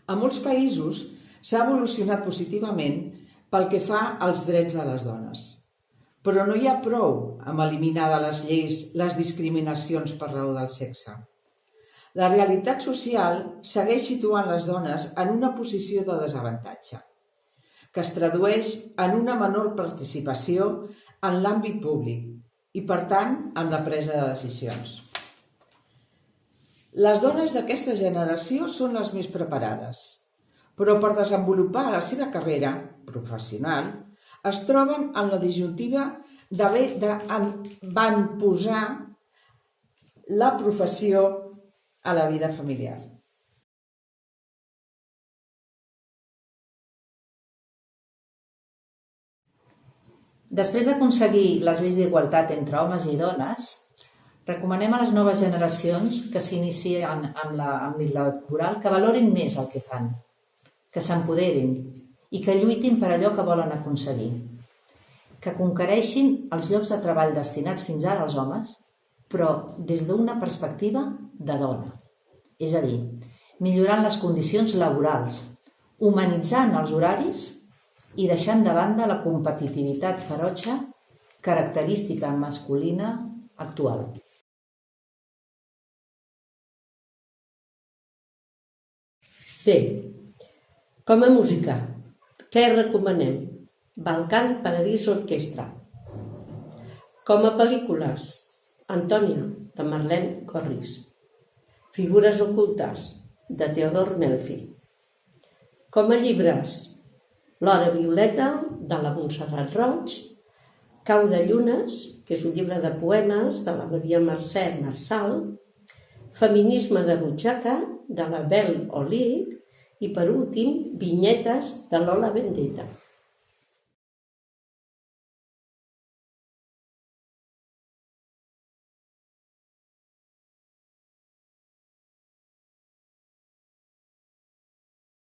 A molts països s'ha evolucionat positivament pel que fa als drets de les dones. Però no hi ha prou amb eliminar de les lleis les discriminacions per raó del sexe. La realitat social segueix situant les dones en una posició de desavantatge, que es tradueix en una menor participació en l'àmbit públic i, per tant, en la presa de decisions. Les dones d'aquesta generació són les més preparades, però per desenvolupar la seva carrera professional es troben en la disjuntiva d'haver d'avantposar la professió a la vida familiar. Després d'aconseguir les lleis d'igualtat entre homes i dones, recomanem a les noves generacions que s'inicien en l'àmbit laboral que valorin més el que fan, que s'empoderin i que lluitin per allò que volen aconseguir, que conquereixin els llocs de treball destinats fins ara als homes, però des d'una perspectiva de dona. És a dir, millorant les condicions laborals, humanitzant els horaris i deixant de banda la competitivitat ferotge característica masculina actual. Bé, com a música, què recomanem? Balkan Paradís Orquestra. Com a pel·lícules, Antònia, de Marlene Corris. Figures ocultes, de Theodore Melfi. Com a llibres, L'hora violeta, de la Montserrat Roig, Cau de llunes, que és un llibre de poemes de la Maria Mercè Marçal, Feminisme de butxaca, de la Belle Olive, i per últim, Vinyetes, de Lola Vendetta.